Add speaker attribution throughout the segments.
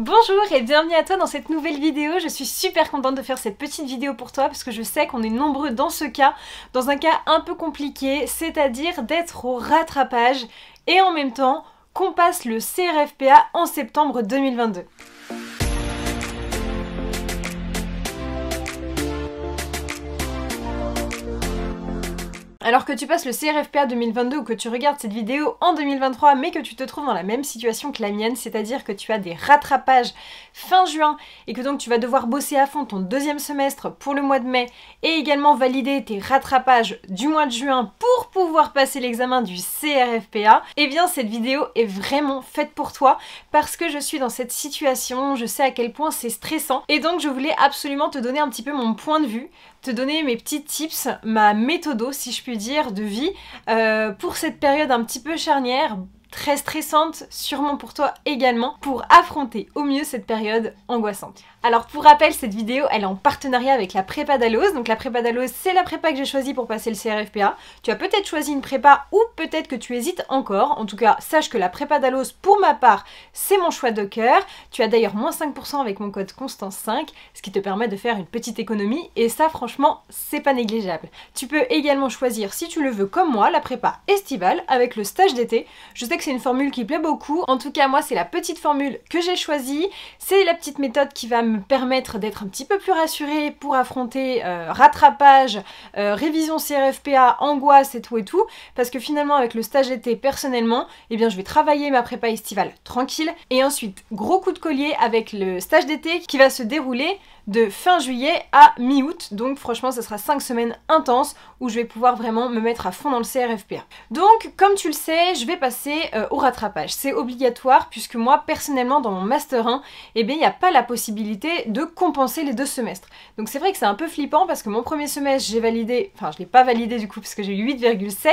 Speaker 1: Bonjour et bienvenue à toi dans cette nouvelle vidéo. Je suis super contente de faire cette petite vidéo pour toi parce que je sais qu'on est nombreux dans ce cas, dans un cas un peu compliqué, c'est-à-dire d'être au rattrapage et en même temps qu'on passe le CRFPA en septembre 2022. Alors que tu passes le CRFPA 2022 ou que tu regardes cette vidéo en 2023 mais que tu te trouves dans la même situation que la mienne, c'est-à-dire que tu as des rattrapages fin juin et que donc tu vas devoir bosser à fond ton deuxième semestre pour le mois de mai et également valider tes rattrapages du mois de juin pour pouvoir passer l'examen du CRFPA, eh bien cette vidéo est vraiment faite pour toi parce que je suis dans cette situation, je sais à quel point c'est stressant et donc je voulais absolument te donner un petit peu mon point de vue, te donner mes petits tips, ma méthodo si je puis dire de vie pour cette période un petit peu charnière, très stressante, sûrement pour toi également, pour affronter au mieux cette période angoissante. Alors pour rappel, cette vidéo elle est en partenariat avec la prépa Dalloz. Donc la prépa Dalloz, c'est la prépa que j'ai choisie pour passer le CRFPA. Tu as peut-être choisi une prépa ou peut-être que tu hésites encore. En tout cas, sache que la prépa Dalloz, pour ma part, c'est mon choix de cœur. Tu as d'ailleurs moins 5% avec mon code Constance5, ce qui te permet de faire une petite économie et ça franchement, c'est pas négligeable. Tu peux également choisir, si tu le veux comme moi, la prépa estivale avec le stage d'été. Je sais que c'est une formule qui plaît beaucoup. En tout cas, moi, c'est la petite formule que j'ai choisie. C'est la petite méthode qui va me permettre d'être un petit peu plus rassurée pour affronter rattrapage, révision CRFPA, angoisse et tout, parce que finalement avec le stage d'été personnellement, eh bien je vais travailler ma prépa estivale tranquille et ensuite gros coup de collier avec le stage d'été qui va se dérouler de fin juillet à mi-août, donc franchement ça sera 5 semaines intenses où je vais pouvoir vraiment me mettre à fond dans le CRFPA. Donc comme tu le sais, je vais passer au rattrapage. C'est obligatoire puisque moi personnellement dans mon Master 1, eh bien il n'y a pas la possibilité de compenser les 2 semestres. Donc c'est vrai que c'est un peu flippant parce que mon premier semestre j'ai validé, enfin je l'ai pas validé du coup parce que j'ai eu 8,7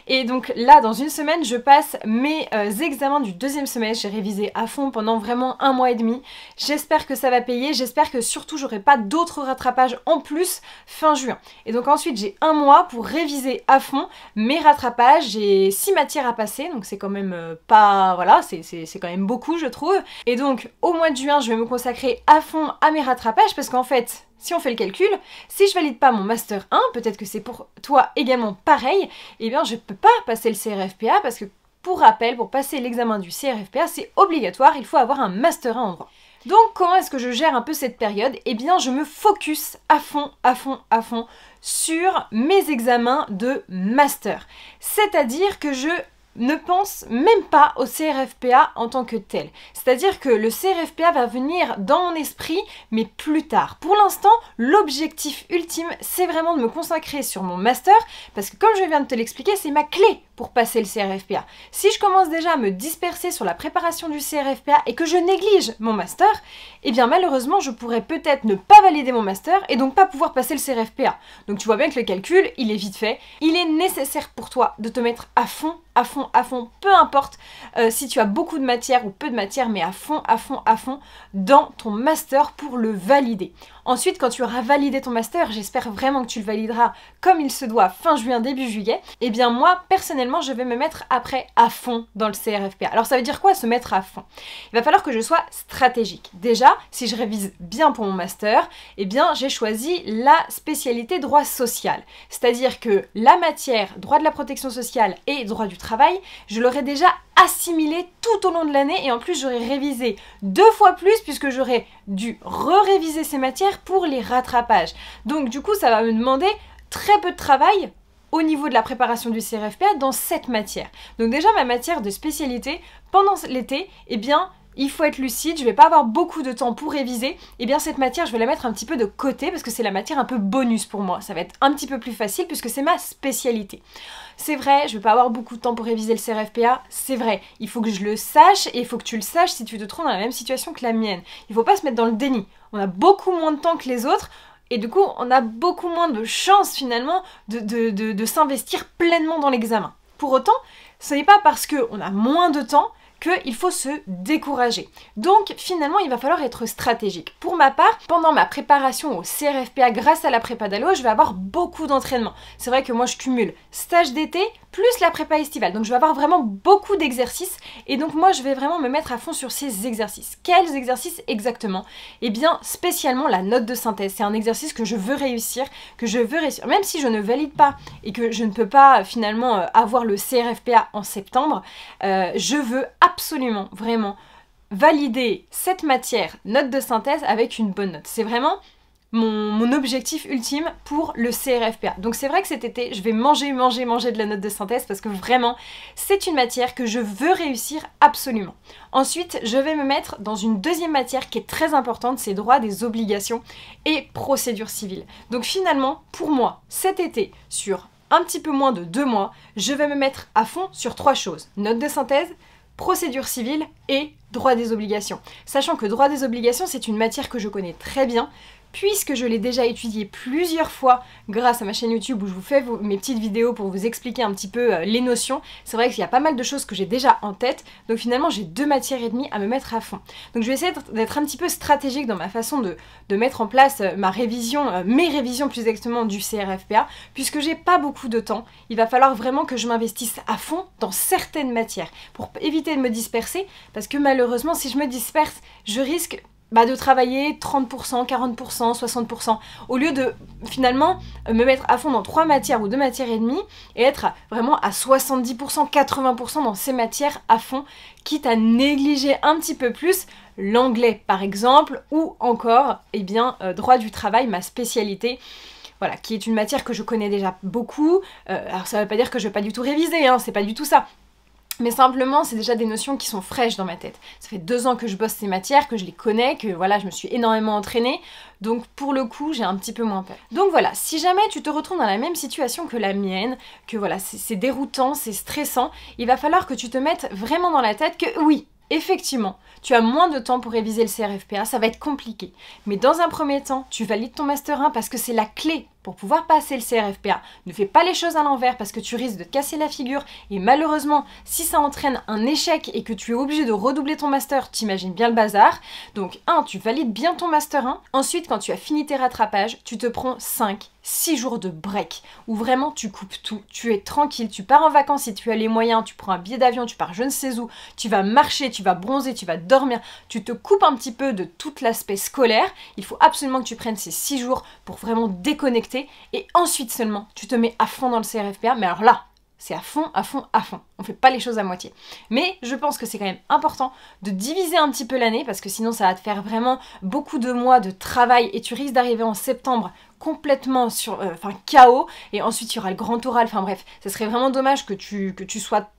Speaker 1: et donc là dans une semaine je passe mes examens du deuxième semestre, j'ai révisé à fond pendant vraiment 1 mois et demi. J'espère que ça va payer, j'espère que surtout j'aurai pas d'autres rattrapages en plus fin juin. Et donc ensuite j'ai 1 mois pour réviser à fond mes rattrapages, j'ai 6 matières à passer, donc c'est quand même pas... voilà, c'est quand même beaucoup je trouve. Et donc au mois de juin je vais me consacrer à fond à mes rattrapages parce qu'en fait, si on fait le calcul, si je valide pas mon Master 1, peut-être que c'est pour toi également pareil, eh bien je peux pas passer le CRFPA parce que pour rappel, pour passer l'examen du CRFPA, c'est obligatoire, il faut avoir un Master 1 en droit. Donc comment est-ce que je gère un peu cette période? Eh bien je me focus à fond sur mes examens de master. C'est-à-dire que je ne pense même pas au CRFPA en tant que tel. C'est-à-dire que le CRFPA va venir dans mon esprit, mais plus tard. Pour l'instant, l'objectif ultime, c'est vraiment de me consacrer sur mon master, parce que comme je viens de te l'expliquer, c'est ma clé pour passer le CRFPA. Si je commence déjà à me disperser sur la préparation du CRFPA et que je néglige mon master, eh bien malheureusement, je pourrais peut-être ne pas valider mon master et donc pas pouvoir passer le CRFPA. Donc tu vois bien que le calcul, il est vite fait. Il est nécessaire pour toi de te mettre à fond, peu importe si tu as beaucoup de matière ou peu de matière, mais à fond dans ton master pour le valider. Ensuite, quand tu auras validé ton master, j'espère vraiment que tu le valideras comme il se doit fin juin, début juillet, eh bien moi, personnellement, je vais me mettre après à fond dans le CRFPA. Alors ça veut dire quoi se mettre à fond? Il va falloir que je sois stratégique. Déjà, si je révise bien pour mon master, eh bien j'ai choisi la spécialité droit social. C'est-à-dire que la matière droit de la protection sociale et droit du travail, je l'aurais déjà assimilé tout au long de l'année et en plus j'aurais révisé 2 fois plus puisque j'aurais dû réviser ces matières pour les rattrapages. Donc du coup ça va me demander très peu de travail au niveau de la préparation du CRFPA dans cette matière. Donc déjà ma matière de spécialité pendant l'été, eh bien il faut être lucide, je vais pas avoir beaucoup de temps pour réviser, et bien cette matière je vais la mettre un petit peu de côté parce que c'est la matière un peu bonus pour moi, ça va être un petit peu plus facile puisque c'est ma spécialité. C'est vrai, je vais pas avoir beaucoup de temps pour réviser le CRFPA, c'est vrai, il faut que je le sache et il faut que tu le saches si tu te trouves dans la même situation que la mienne. Il faut pas se mettre dans le déni, on a beaucoup moins de temps que les autres, et du coup on a beaucoup moins de chances finalement de s'investir pleinement dans l'examen. Pour autant, ce n'est pas parce qu'on a moins de temps qu'il faut se décourager. Donc finalement il va falloir être stratégique. Pour ma part, pendant ma préparation au CRFPA grâce à la prépa Dalloz, je vais avoir beaucoup d'entraînement. C'est vrai que moi je cumule stage d'été plus la prépa estivale. Donc je vais avoir vraiment beaucoup d'exercices et donc moi je vais vraiment me mettre à fond sur ces exercices. Quels exercices exactement? Eh bien spécialement la note de synthèse. C'est un exercice que je veux réussir, même si je ne valide pas et que je ne peux pas finalement avoir le CRFPA en septembre, je veux absolument vraiment valider cette matière note de synthèse avec une bonne note. C'est vraiment mon objectif ultime pour le CRFPA. Donc c'est vrai que cet été, je vais manger de la note de synthèse parce que vraiment, c'est une matière que je veux réussir absolument. Ensuite, je vais me mettre dans une deuxième matière qui est très importante, c'est droit des obligations et procédure civile. Donc finalement, pour moi, cet été, sur un petit peu moins de 2 mois, je vais me mettre à fond sur 3 choses. Note de synthèse, procédure civile et droit des obligations. Sachant que droit des obligations, c'est une matière que je connais très bien, puisque je l'ai déjà étudié plusieurs fois grâce à ma chaîne YouTube où je vous fais mes petites vidéos pour vous expliquer un petit peu les notions. C'est vrai qu'il y a pas mal de choses que j'ai déjà en tête, donc finalement j'ai 2 matières et demie à me mettre à fond. Donc je vais essayer d'être un petit peu stratégique dans ma façon de mettre en place ma révision, mes révisions plus exactement du CRFPA, puisque j'ai pas beaucoup de temps. Il va falloir vraiment que je m'investisse à fond dans certaines matières pour éviter de me disperser, parce que malheureusement si je me disperse, je risque de travailler 30%, 40%, 60%, au lieu de finalement me mettre à fond dans 3 matières ou 2 matières et demie et être vraiment à 70%, 80% dans ces matières à fond, quitte à négliger un petit peu plus l'anglais par exemple, ou encore droit du travail, ma spécialité. Voilà, qui est une matière que je connais déjà beaucoup. Alors ça veut pas dire que je vais pas du tout réviser, hein, c'est pas du tout ça. Mais simplement, c'est déjà des notions qui sont fraîches dans ma tête. Ça fait 2 ans que je bosse ces matières, que je les connais, que voilà, je me suis énormément entraînée. Donc pour le coup, j'ai un petit peu moins peur. Donc voilà, si jamais tu te retrouves dans la même situation que la mienne, que voilà, c'est déroutant, c'est stressant, il va falloir que tu te mettes vraiment dans la tête que oui, effectivement, tu as moins de temps pour réviser le CRFPA, ça va être compliqué. Mais dans un premier temps, tu valides ton Master 1 parce que c'est la clé pour pouvoir passer le CRFPA. Ne fais pas les choses à l'envers parce que tu risques de te casser la figure et malheureusement, si ça entraîne un échec et que tu es obligé de redoubler ton Master, t'imagines bien le bazar. Donc tu valides bien ton Master 1. Ensuite, quand tu as fini tes rattrapages, tu te prends 5-6 jours de break où vraiment tu coupes tout, tu es tranquille, tu pars en vacances si tu as les moyens, tu prends un billet d'avion, tu pars je ne sais où, tu vas marcher, tu vas bronzer, tu vas dormir, tu te coupes un petit peu de tout l'aspect scolaire. Il faut absolument que tu prennes ces 6 jours pour vraiment déconnecter et ensuite seulement tu te mets à fond dans le CRFPA. Mais alors là, c'est à fond, à fond, à fond. On fait pas les choses à moitié. Mais je pense que c'est quand même important de diviser un petit peu l'année parce que sinon ça va te faire vraiment beaucoup de mois de travail et tu risques d'arriver en septembre complètement sur, KO et ensuite il y aura le grand oral. Enfin bref, ça serait vraiment dommage que tu sois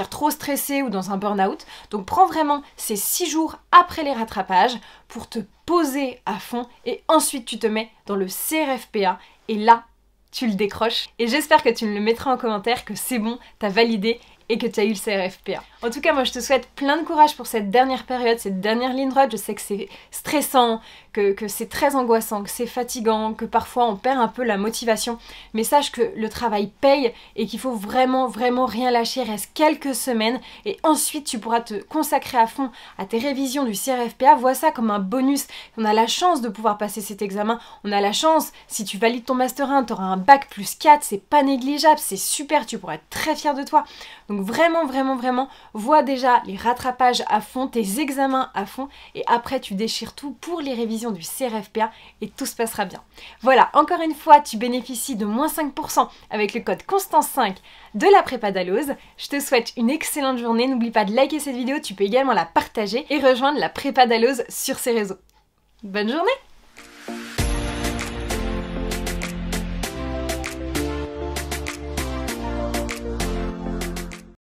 Speaker 1: trop stressé ou dans un burn-out. Donc prends vraiment ces 6 jours après les rattrapages pour te poser à fond et ensuite tu te mets dans le CRFPA et là tu le décroches. Et j'espère que tu me le mettras en commentaire que c'est bon, t'as validé et que tu as eu le CRFPA. En tout cas, moi je te souhaite plein de courage pour cette dernière période, cette dernière ligne droite. Je sais que c'est stressant, que c'est très angoissant, que c'est fatigant, que parfois on perd un peu la motivation. Mais sache que le travail paye et qu'il faut vraiment, vraiment rien lâcher. Il reste quelques semaines et ensuite tu pourras te consacrer à fond à tes révisions du CRFPA. Vois ça comme un bonus. On a la chance de pouvoir passer cet examen. On a la chance, si tu valides ton Master 1, tu auras un bac plus 4. C'est pas négligeable, c'est super, tu pourras être très fier de toi. Donc vraiment, vraiment, vraiment, vois déjà les rattrapages à fond, tes examens à fond et après tu déchires tout pour les révisions du CRFPA et tout se passera bien. Voilà, encore une fois, tu bénéficies de moins 5% avec le code Constance5 de la prépa Dalloz. Je te souhaite une excellente journée. N'oublie pas de liker cette vidéo, tu peux également la partager et rejoindre la prépa Dalloz sur ses réseaux. Bonne journée!